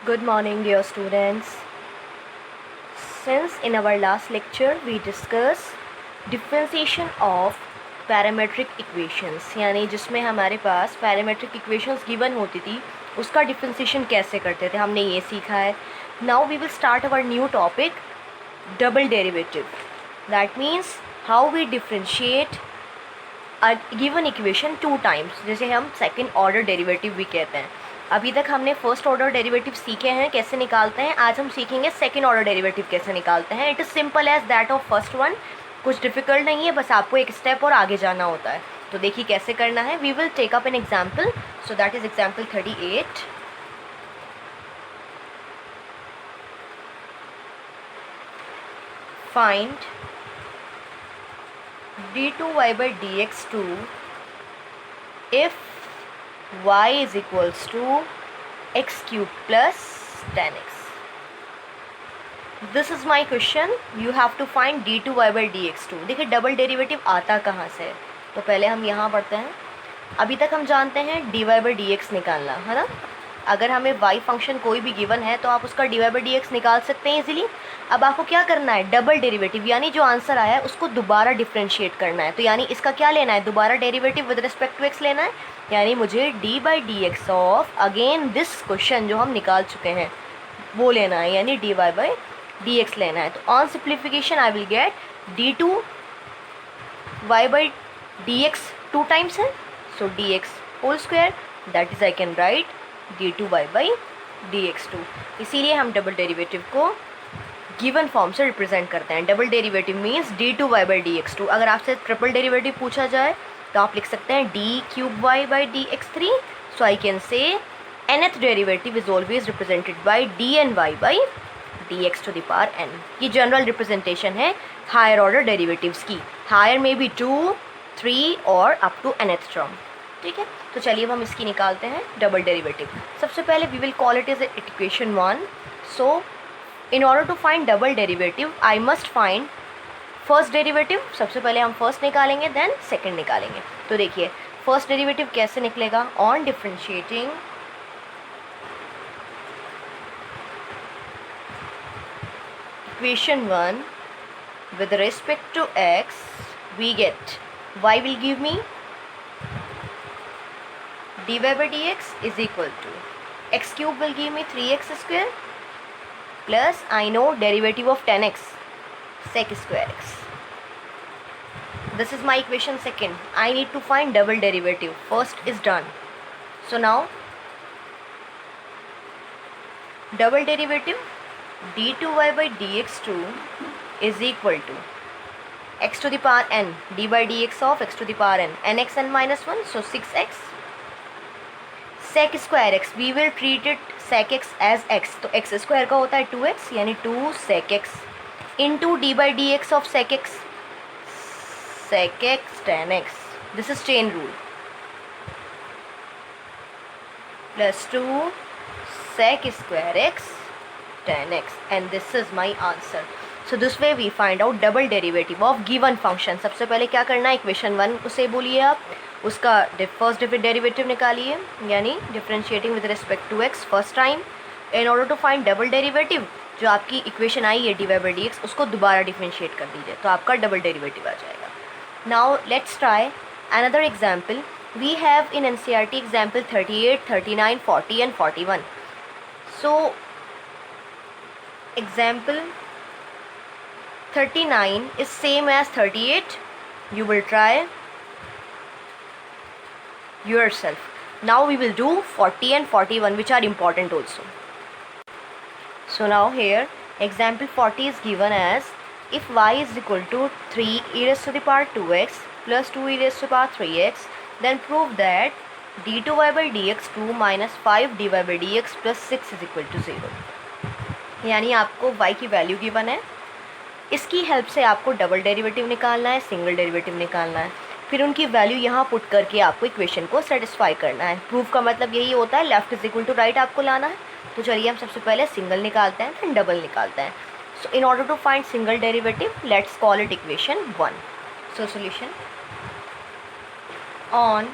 Good morning, dear students. Since in our last lecture we discussed differentiation of parametric equations, यानी जिसमें हमारे पास parametric equations given होती थी उसका differentiation कैसे करते थे, हमने ये सीखा है. Now we will start our new topic, double derivative. That means how we differentiate a given equation two times, जैसे हम second order derivative भी कहते हैं. अभी तक हमने फर्स्ट ऑर्डर डेरिवेटिव सीखे हैं कैसे निकालते हैं. आज हम सीखेंगे सेकंड ऑर्डर डेरिवेटिव कैसे निकालते हैं. It is simple as that of first one. कुछ डिफिकल्ट नहीं है, बस आपको एक स्टेप और आगे जाना होता है. तो देखिए कैसे करना है. We will take up an example. So that is example 38. Find d2y/dx2 if y is equals to x cube plus 10x. This is my question. You have to find d2y/dx2. देखिए डबल डेरिवेटिव आता कहाँ से है, तो पहले हम यहाँ पढ़ते हैं. अभी तक हम जानते हैं dy/dx निकालना है ना. अगर हमें y फंक्शन कोई भी गिवन है तो आप उसका dy/dx निकाल सकते हैं इजीली. अब आपको क्या करना है, डबल डेरिवेटिव यानी जो आंसर आया है उसको दोबारा डिफ्रेंशिएट करना है. तो यानी इसका क्या लेना है, दोबारा derivative with respect to x लेना है. यानी मुझे d/dx of again this question जो हम निकाल चुके हैं वो लेना है, यानी dy/dx लेना है. तो on simplification I will get d2y/dx two times है, so dx whole square, that is I can write d2y/dx2. इसीलिए हम डबल डेरिवेटिव को गिवन फॉर्म से रिप्रेजेंट करते हैं. Double derivative means d2y/dx2. अगर आपसे ट्रिपल डेरिवेटिव पूछा जाए तो आप लिख सकते हैं d3y/dx3. So I can say nth derivative is always represented by dny/dx to the power n. ये जनरल रिप्रेजेंटेशन है हायर ऑर्डर डेरिवेटिव्स की. हायर में भी 2, 3 और अप टू nth टर्म. ठीक है, तो चलिए अब हम इसकी निकालते हैं डबल डेरिवेटिव. सबसे पहले we will call it is equation 1. So in order to find double derivative I must find first derivative. सबसे पहले हम फर्स्ट निकालेंगे, देन सेकंड निकालेंगे. तो देखिए फर्स्ट डेरिवेटिव कैसे निकलेगा. On differentiating equation 1 with respect to x, we get y will give me dy/dx is equal to x cube will give me 3x square plus I know derivative of 10x sec square x. This is my equation second. I need to find double derivative. First is done. So now double derivative d2y/dx2 is equal to x to the power n d/dx of x to the power n nx n minus 1, so 6x sec square x. We will treat it sec x as x. तो x square का होता है 2x, यानी 2 sec x into d/dx of sec x tan x. This is chain rule. Plus 2 sec square x tan x, and this is my answer. So this way we find out double derivative of given function. सबसे पहले क्या करना है, equation 1 उसे बोलिए आप, उसका first derivative निकालिए, यानी differentiating with respect to x first time. In order to find double derivative, जो आपकी इक्वेशन आई है dy/dx उसको दोबारा डिफरेंशिएट कर दीजिए, तो आपका डबल डेरिवेटिव आ जाएगा. Now let's try another example. We have in NCERT example 38, 39, 40 and 41. So example 39 is same as 38. You will try yourself. Now we will do 40 and 41, which are important also. So now here example 40 is given as if y is equal to 3 e raised to the power 2x plus 2 e raised to the power 3x, then prove that d2y/dx2 minus 5 dy/dx plus 6 is equal to 0. यानी आपको y की value given है, इसकी help से आपको double derivative निकालना है, single derivative निकालना है, फिर उनकी वैल्यू यहाँ पुट करके आपको इक्वेशन को सेटिस्फाई करना है. प्रूफ का मतलब यही होता है, left is equal to right आपको लाना है. तो चलिए हम सबसे पहले सिंगल निकालते हैं, फिर डबल निकालते हैं. So in order to find single derivative let's call it equation 1. So solution on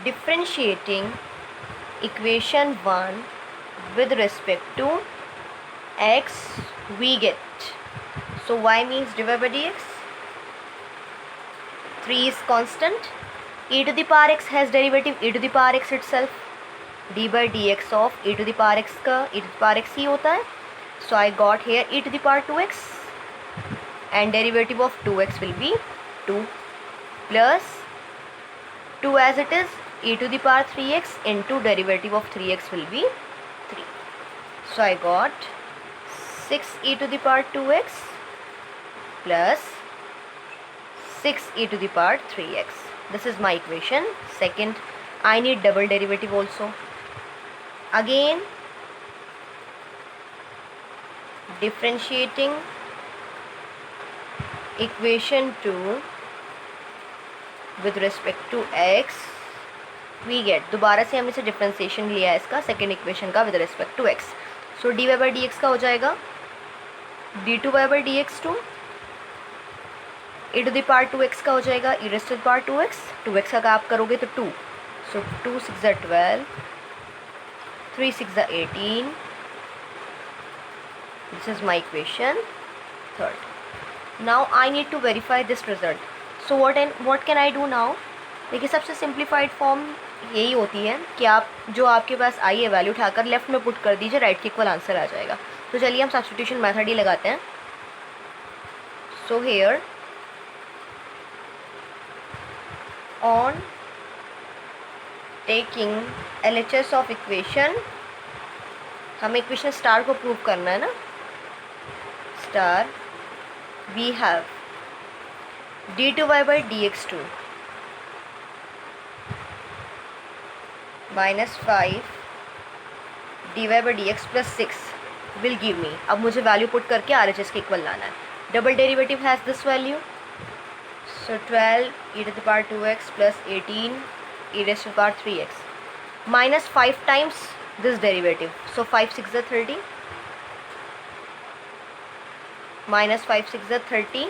differentiating equation 1 with respect to x we get, so y means divided by dx. 3 is constant, e to the power x has derivative e to the power x itself, d by dx of e to the power x का e to the power x ही होता है. So I got here e to the power 2x and derivative of 2x will be 2 plus 2 as it is, e to the power 3x into derivative of 3x will be 3. So I got 6 e to the power 2x plus 6 e to the power 3x. This is my equation. Second, I need double derivative also. Again, differentiating equation 2 with respect to x we get, दोबारा से हमने इसे differentiation लिया है इसका second equation का with respect to x. So dy by dx का हो जाएगा d2y by dx two e to the power 2x का हो जाएगा e raised to the power 2x. 2x का आप करोगे तो 2, सो 2 6 12, 3 6 18. This is my equation third. Now I need to verify this result. So what can I do now? देखिए सबसे simplified form यही होती है कि आप जो आपके पास आई है वैल्यू उठाकर लेफ्ट में पुट कर दीजिए, राइट के इक्वल आंसर आ जाएगा. तो चलिए हम सब्स्टिट्यूशन मेथड ही लगाते हैं. So here on taking LHS of equation, हमें इक्वेशन स्टार को प्रूव करना है ना. Star we have d2y by dx2 minus 5 dy by dx plus 6 will give me, अब मुझे वैल्यू पुट करके RHS के इक्वल लाना है. Double derivative has this value, so 12 e to the power 2x plus 18 e raised to the power 3x minus 5 times this derivative, so 5 6 is 30 minus 5 6 is 30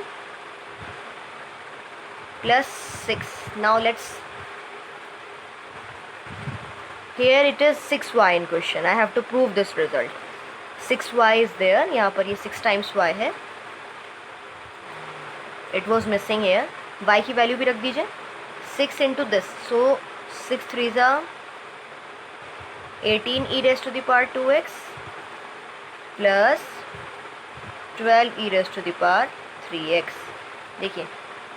plus 6. Now let's, here it is 6y in question. I have to prove this result. 6y is there, यहाँ पर ये 6 times y है. It was missing here. y की value भी रख दीजिए. 6 into this, so 6 3s are 18 e raised to the power 2x plus 12 e raised to the power 3x. देखिए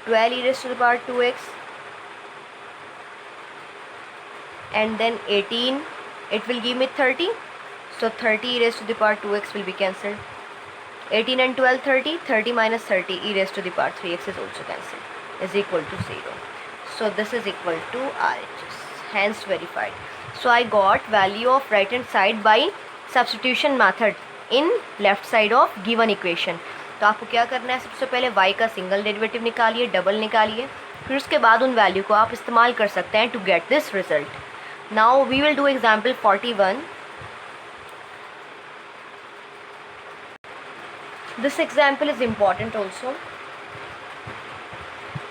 12 e raised to the power 2x and then 18, it will give me 30, so 30 e raised to the power 2x will be cancelled. 18 and 12 30, 30 minus 30 e raised to the power 3x is also cancelled, is equal to 0. So this is equal to RHS, hence verified. So I got value of right hand side by substitution method in left side of given equation. तो आपको क्या करना है, सबसे पहले y का single derivative निकालिए, double निकालिए, फिर उसके बाद उन वैल्यू को आप इस्तेमाल कर सकते हैं to get this result. Now we will do example 41. This example is important also.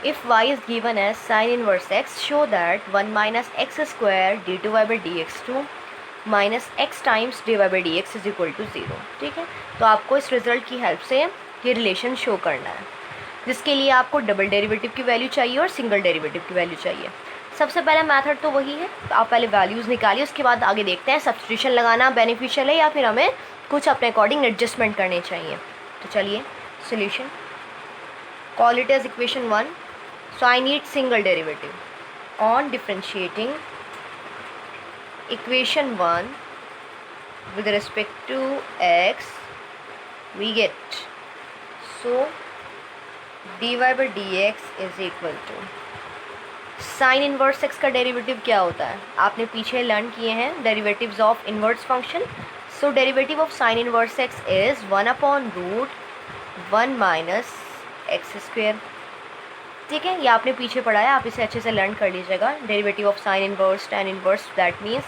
If y is given as sin inverse x, show that 1 minus x square d2y by dx2 minus x times dy by dx is equal to 0. ठीक है, तो आपको इस result की help से ये relation show करना है, जिसके लिए आपको डबल डेरिवेटिव की वैल्यू चाहिए और सिंगल डेरिवेटिव की वैल्यू चाहिए. सबसे पहला मेथड तो वही है, तो आप पहले वैल्यूज़ निकालिए, उसके बाद आगे देखते हैं सब्स्टिट्यूशन लगाना बेनिफिशियल है या फिर हमें कुछ अपने अकॉर्डिंग एडजस्टमेंट करने चाहिए. तो चलिए solution, call it as equation 1. So I need single derivative. On differentiating equation 1 with respect to x, we get, so dy by dx is equal to sin inverse x का derivative क्या होता है, आपने पीछे लर्न किए हैं derivatives of inverse function. So derivative of sin inverse x is 1 upon root 1 minus x square. ठीक है, ये आपने पीछे पढ़ा है, आप इसे अच्छे से लर्न कर लीजिएगा. Derivative of sine inverse, tan inverse, that means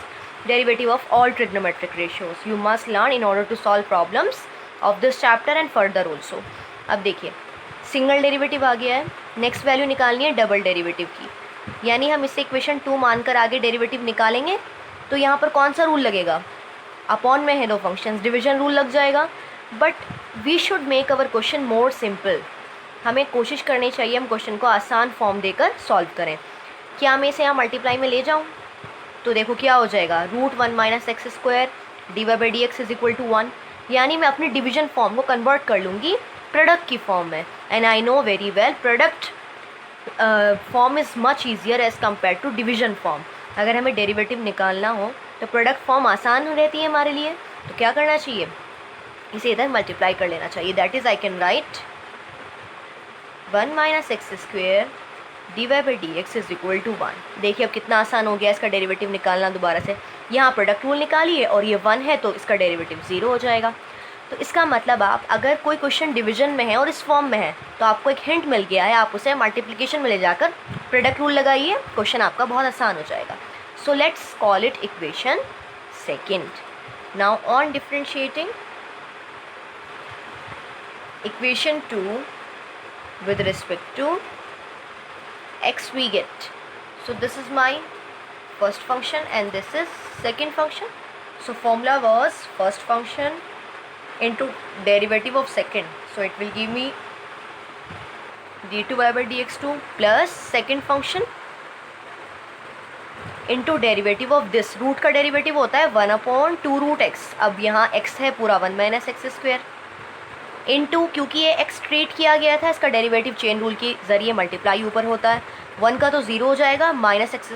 derivative of all trigonometric ratios you must learn in order to solve problems of this chapter and further also. अब देखिए सिंगल डेरिवेटिव आ गया है, नेक्स्ट वैल्यू निकालनी है double derivative की, यानी हम इससे इक्वेशन 2 मानकर आगे डेरिवेटिव निकालेंगे. तो यहाँ पर कौन सा रूल लगेगा, अपॉन में है दो फंक्शंस, डिवीजन रूल लग जाएगा। But we should make our question more simple. हमें कोशिश करनी चाहिए हम क्वेश्चन को आसान फॉर्म देकर सॉल्व करें। क्या मैं इसे यहाँ मल्टीप्लाई में ले जाऊँ? तो देखो क्या हो जाएगा, root 1 minus x square d y by d x is equal to 1। यानी मैं अपनी डिवीजन फॉर्म को कन्वर्ट कर लूँगी प्रोडक्ट की फॉर्म में। And I know very well product form is much easier as compare to division form. अगर हमें डेरिवेटिव निकालना हो तो प्रोडक्ट फॉर्म आसान रहती है हमारे लिए। तो क्या करना चाहिए, इसे इधर मल्टीप्लाई कर लेना चाहिए। That is I can write 1 minus x square d y by d x is equal to 1। देखिए अब कितना आसान हो गया इसका डेरिवेटिव निकालना। दोबारा से यहाँ प्रोडक्ट रूल निकालिए और ये 1 है तो इसका डेरिवेटिव 0 हो जाएगा। तो इसका मतलब आप अगर कोई क्वेश्चन डिवीजन में है और इस फॉर्म में है तो आपको एक हिंट मिल गया है, आप उसे मल्टीप्लिकेशन में ले जाकर प्रोडक्ट रूल लगाइए, क्वेश्चन आपका बहुत आसान हो जाएगा। So let's call it equation second. Now on differentiating equation 2 with respect to x we get, so this is my first function and this is second function. So formula was first function into derivative of second, so it will give me d2y by dx2 plus second function into derivative of this, root का derivative होता है 1/2 root x। अब यहाँ x है पूरा 1 minus x square into, क्योंकि ये x treat किया गया था इसका डेरिवेटिव चेन रूल के ज़रिए मल्टीप्लाई ऊपर होता है। 1 का तो 0 हो जाएगा, माइनस एक्स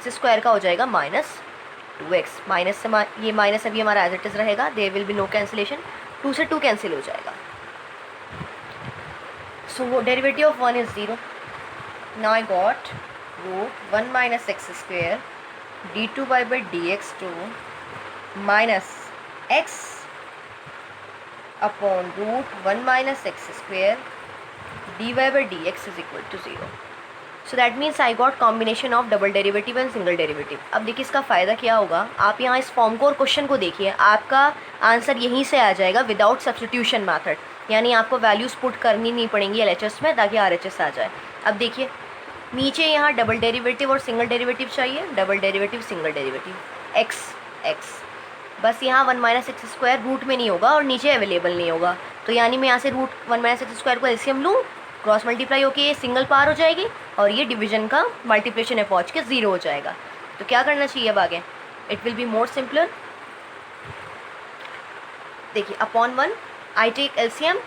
स्क्वायर का हो जाएगा -2x। माइनस से ये माइनस अभी हमारा एज इट इज़ रहेगा, there will be no cancellation, 2 से 2 कैंसिल हो जाएगा। So derivative of 1 is 0। Now I got root 1 minus x square d2y by dx2 minus x upon root 1 minus x square d y by d x is equal to 0। So that means I got combination of double derivative and single derivative. अब देखिए इसका फ़ायदा क्या होगा, आप यहाँ इस form को और क्वेश्चन को देखिए, आपका आंसर यहीं से आ जाएगा विदाउट सब्स्टिट्यूशन मैथड। यानी आपको वैल्यूज़ पुट करनी नहीं पड़ेंगी LHS में ताकि RHS आ जाए। अब देखिए नीचे यहाँ डबल डेरिवेटिव और सिंगल डेरिवेटिव चाहिए, double derivative single derivative x, बस यहाँ 1 माइनस एक्स स्क्वायर रूट में नहीं होगा और नीचे अवेलेबल नहीं होगा। तो यानी मैं यहाँ से रूट 1 माइनस एक्स स्क्वायर को एलसीएम लूँ, क्रॉस मल्टीप्लाई होकर ये सिंगल पार हो जाएगी और ये डिवीजन का मल्टीप्लिकेशन में पहुँच के 0 हो जाएगा। तो क्या करना चाहिए अब आगे, it will be more simpler. देखिए upon 1 I take LCM,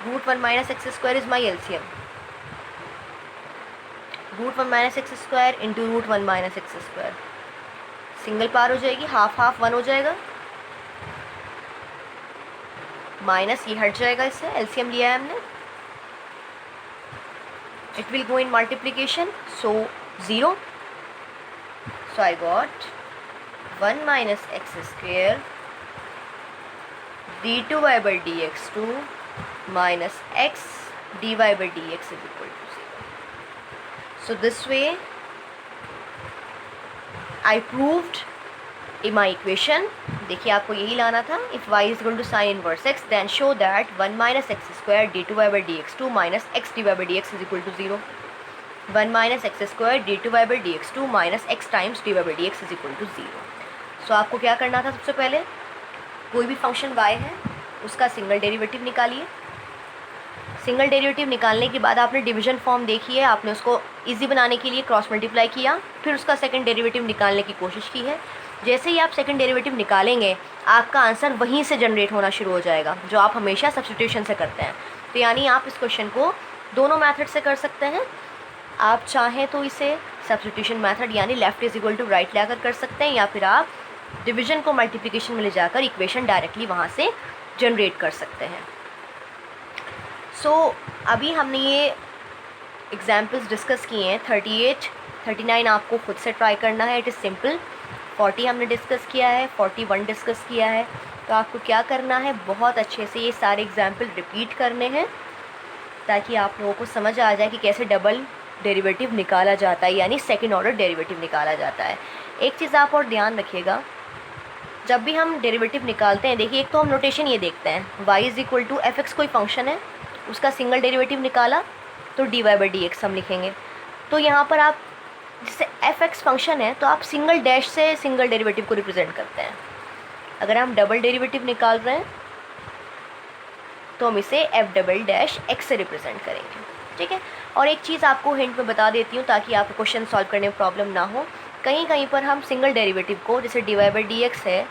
root 1 minus x square is my LCM, root 1 minus x square into root 1 minus x square, single पार हो जाएगी, हाफ हाफ 1 हो जाएगा, माइनस ये हट जाएगा, इससे एलसीएम लिया है हमने, it will go in multiplication, so 0। So I got 1 minus x square d2y by dx2 minus x dy by dx is equal to 0. So this way I proved in my equation। देखिए आपको यही लाना था, if y is equal to sin inverse x then show that 1 minus x square d2y by dx2 minus x dy by dx is equal to 0। 1 minus x square d2y by dx2 minus x times dy by dx is equal to 0। So आपको क्या करना था, सबसे पहले कोई भी function y है उसका सिंगल डेरिवेटिव निकालिए। सिंगल डेरिवेटिव निकालने के बाद आपने डिवीजन फॉर्म देखी है, आपने उसको इजी बनाने के लिए क्रॉस मल्टीप्लाई किया, फिर उसका सेकंड डेरिवेटिव निकालने की कोशिश की है। जैसे ही आप सेकंड डेरिवेटिव निकालेंगे आपका आंसर वहीं से जनरेट होना शुरू हो जाएगा, जो आप हमेशा सब्स्टिट्यूशन से करते हैं। तो यानी आप इस क्वेश्चन को दोनों मैथड से कर सकते हैं। आप चाहें तो इसे सब्स्टिट्यूशन मैथड यानी left is equal to right लाकर कर सकते हैं, या फिर आप डिवीजन को मल्टीप्लिकेशन में ले जाकर इक्वेशन डायरेक्टली वहाँ से जनरेट कर सकते हैं। सो अभी हमने ये एग्जाम्पल्स डिस्कस किए हैं, 38, 39 आपको खुद से ट्राई करना है, इट इज़ सिंपल। 40 हमने डिस्कस किया है, 41 डिस्कस किया है। तो आपको क्या करना है, बहुत अच्छे से ये सारे एग्जाम्पल रिपीट करने हैं ताकि आप लोगों को समझ आ जाए कि कैसे डबल डेरिवेटिव निकाला जाता है, यानी सेकेंड ऑर्डर डेरिवेटिव निकाला जाता है। एक चीज़ आप और ध्यान रखिएगा, जब भी हम डेरिवेटिव निकालते हैं, देखिए एक तो हम नोटेशन ये देखते हैं, y is equal to f x कोई फंक्शन है, उसका सिंगल डेरिवेटिव निकाला तो dy by dx हम लिखेंगे। तो यहाँ पर आप जैसे एफ एक्स फंक्शन है तो आप सिंगल डैश से सिंगल डेरिवेटिव को रिप्रेजेंट करते हैं। अगर हम डबल डेरिवेटिव निकाल रहे हैं तो हम इसे एफ डबल डैश एक्स से रिप्रेजेंट करेंगे, ठीक है। और एक चीज़ आपको हिंट में बता देती हूँ ताकि आपको क्वेश्चन सॉल्व करने में प्रॉब्लम ना हो, कहीं कहीं पर हम सिंगल डेरिवेटिव को, जैसे d y by d x है,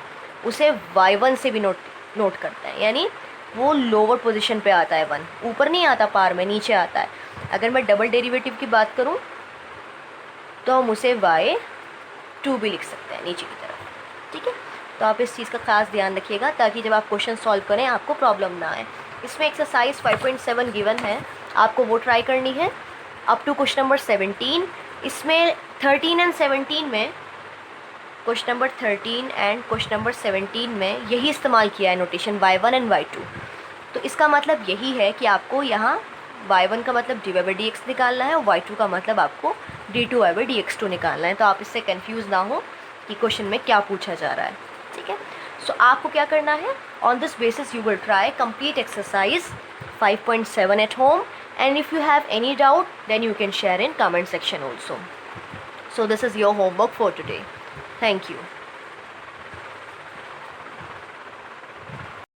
उसे y1 से भी नोट करते हैं, यानी वो लोअर पोजीशन पे आता है, 1 ऊपर नहीं आता पार में, नीचे आता है। अगर मैं डबल डेरिवेटिव की बात करूँ तो हम उसे y2 भी लिख सकते हैं नीचे की तरफ, ठीक है। तो आप इस चीज़ का खास ध्यान रखिएगा ताकि जब आप क्वेश्चन सॉल्व करें आपको प्रॉब्लम ना आए। इसमें एक्सरसाइज 5.7 गिवन है, आपको वो ट्राई करनी है अप टू क्वेश्चन नंबर 17। इसमें 13 एंड 17 में, question number 13 and question number 17 में यही इस्तेमाल किया है नोटेशन y1 एंड y2। तो इसका मतलब यही है कि आपको यहाँ y1 का मतलब d y by d x निकालना है और y2 का मतलब आपको d2 Y by d x 2 निकालना है। तो आप इससे कंफ्यूज ना हो कि क्वेश्चन में क्या पूछा जा रहा है, ठीक है। सो आपको क्या करना है, on this basis you will try complete exercise 5.7 at home, and if you have any doubt then you can share in comment section also. So this is your homework for today. Thank you.